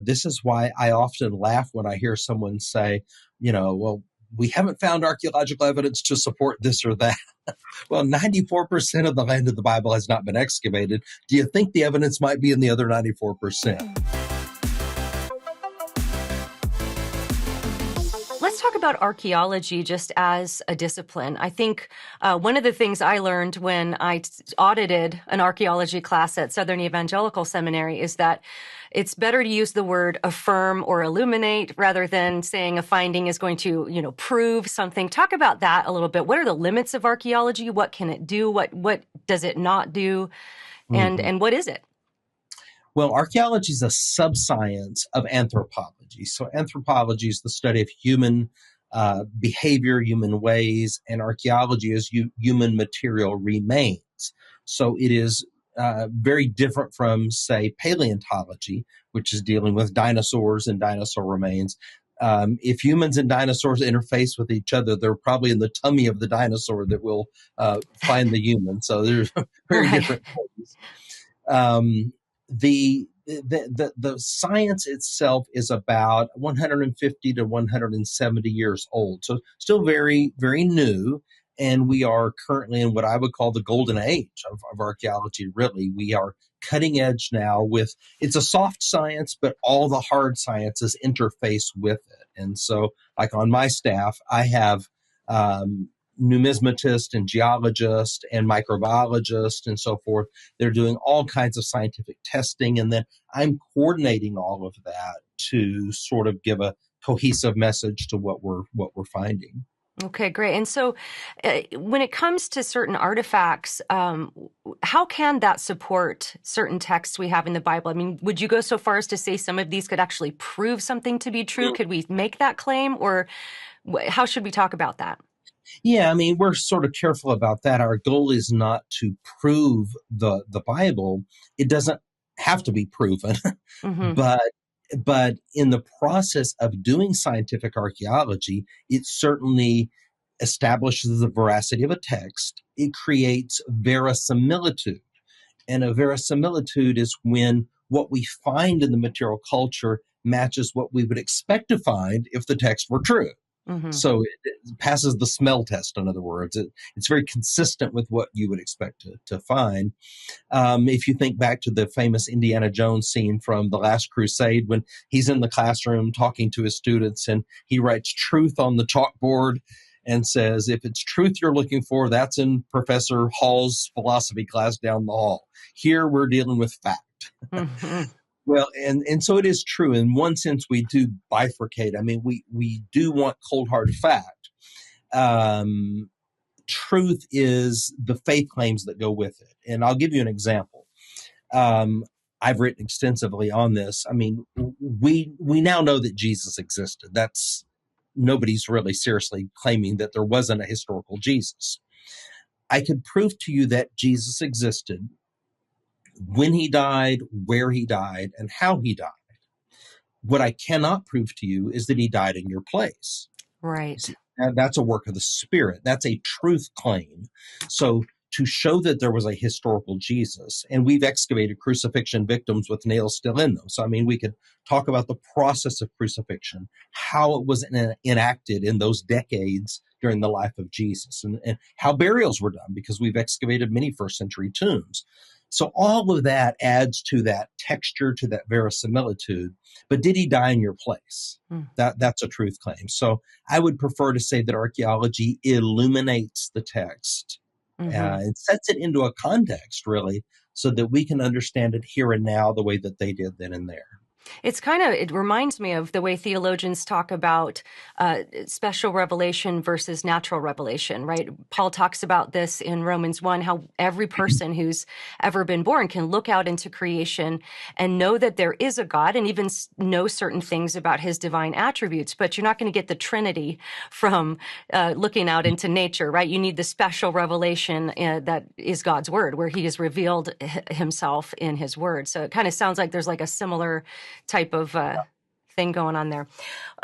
This is why I often laugh when I hear someone say, well, we haven't found archaeological evidence to support this or that. Well, 94% of the land of the Bible has not been excavated. Do you think the evidence might be in the other 94%? Let's talk about archaeology just as a discipline. I think one of the things I learned when I audited an archaeology class at Southern Evangelical Seminary is that it's better to use the word affirm or illuminate rather than saying a finding is going to, prove something. Talk about that a little bit. What are the limits of archaeology? What can it do? What does it not do? And what is it? Well, archaeology is a subscience of anthropology. So anthropology is the study of human behavior, human ways, and archaeology is human material remains. So it is very different from, say, paleontology, which is dealing with dinosaurs and dinosaur remains. If humans and dinosaurs interface with each other, they're probably in the tummy of the dinosaur that will find the human. So there's very different ways. The science itself is about 150 to 170 years old, so still very, very new. And we are currently in what I would call the golden age of archaeology, really. We are cutting edge now it's a soft science, but all the hard sciences interface with it. And so, like on my staff, I have numismatist and geologist and microbiologist and so forth. They're doing all kinds of scientific testing, and then I'm coordinating all of that to sort of give a cohesive message to what we're finding. Okay, great. And so when it comes to certain artifacts, how can that support certain texts we have in the Bible? I mean, would you go so far as to say some of these could actually prove something to be true? Could we make that claim, or how should we talk about that? Yeah, I mean, we're sort of careful about that. Our goal is not to prove the Bible. It doesn't have to be proven, but in the process of doing scientific archaeology, it certainly establishes the veracity of a text. It creates verisimilitude. And a verisimilitude is when what we find in the material culture matches what we would expect to find if the text were true. So it passes the smell test, in other words. It's very consistent with what you would expect to find. If you think back to the famous Indiana Jones scene from The Last Crusade, when he's in the classroom talking to his students and he writes truth on the chalkboard and says, if it's truth you're looking for, that's in Professor Hall's philosophy class down the hall. Here we're dealing with fact. Well, and so it is true. In one sense, we do bifurcate. I mean, we do want cold, hard fact. Truth is the faith claims that go with it. And I'll give you an example. I've written extensively on this. I mean, we now know that Jesus existed. Nobody's really seriously claiming that there wasn't a historical Jesus. I could prove to you that Jesus existed, when he died, where he died, and how he died. What I cannot prove to you is that he died in your place. Right. See, that's a work of the Spirit. That's a truth claim. So to show that there was a historical Jesus, and we've excavated crucifixion victims with nails still in them. So, I mean, we could talk about the process of crucifixion, how it was enacted in those decades during the life of Jesus, and how burials were done, because we've excavated many first century tombs. So all of that adds to that texture, to that verisimilitude. But did he die in your place? That's a truth claim. So I would prefer to say that archaeology illuminates the text and sets it into a context, really, so that we can understand it here and now the way that they did then and there. It reminds me of the way theologians talk about special revelation versus natural revelation, right? Paul talks about this in Romans 1, how every person who's ever been born can look out into creation and know that there is a God and even know certain things about his divine attributes, but you're not going to get the Trinity from looking out into nature, right? You need the special revelation that is God's word, where he has revealed himself in his word. So it kind of sounds like there's like a similar type of thing going on there.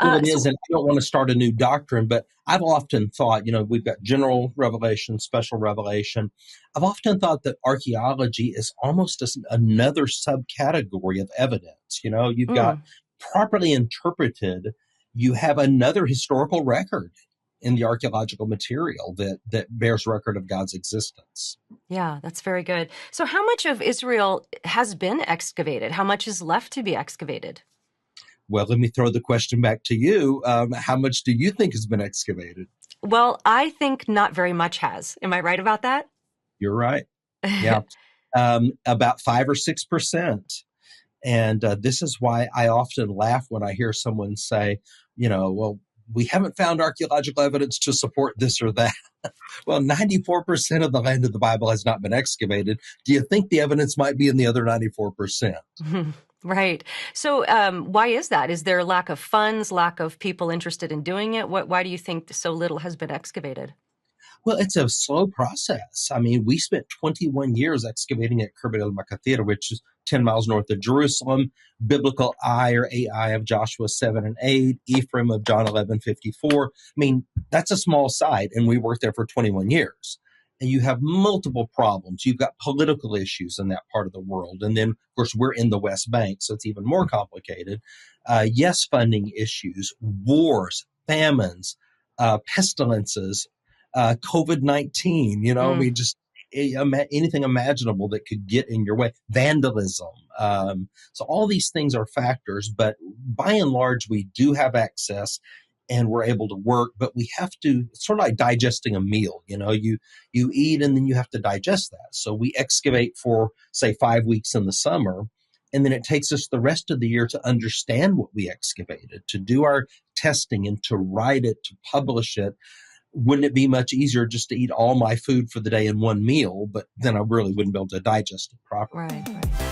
Well, it is, and I don't want to start a new doctrine, but I've often thought, we've got general revelation, special revelation. I've often thought that archaeology is almost another subcategory of evidence. You've got properly interpreted, you have another historical record in the archaeological material that bears record of God's existence. Yeah, that's very good. So how much of Israel has been excavated? How much is left to be excavated? Well, let me throw the question back to you. How much do you think has been excavated? Well, I think not very much has. Am I right about that? You're right. Yeah. About 5 or 6%. And this is why I often laugh when I hear someone say, well, we haven't found archaeological evidence to support this or that. Well, 94% of the land of the Bible has not been excavated. Do you think the evidence might be in the other 94%? Right. So why is that? Is there a lack of funds, lack of people interested in doing it? Why do you think so little has been excavated? Well, it's a slow process. I mean, we spent 21 years excavating at Khirbet el-Makathir, which is 10 miles north of Jerusalem, biblical Ai or Ai of Joshua 7 and 8, Ephraim of John 11:54. I mean, that's a small site, and we worked there for 21 years. And you have multiple problems. You've got political issues in that part of the world. And then, of course, we're in the West Bank, so it's even more complicated. Yes, funding issues, wars, famines, pestilences, COVID-19, I mean, just anything imaginable that could get in your way, vandalism. So all these things are factors, but by and large, we do have access and we're able to work, but we have to, it's sort of like digesting a meal, you eat and then you have to digest that. So we excavate for, say, 5 weeks in the summer, and then it takes us the rest of the year to understand what we excavated, to do our testing and to write it, to publish it. Wouldn't it be much easier just to eat all my food for the day in one meal? But then I really wouldn't be able to digest it properly. Right.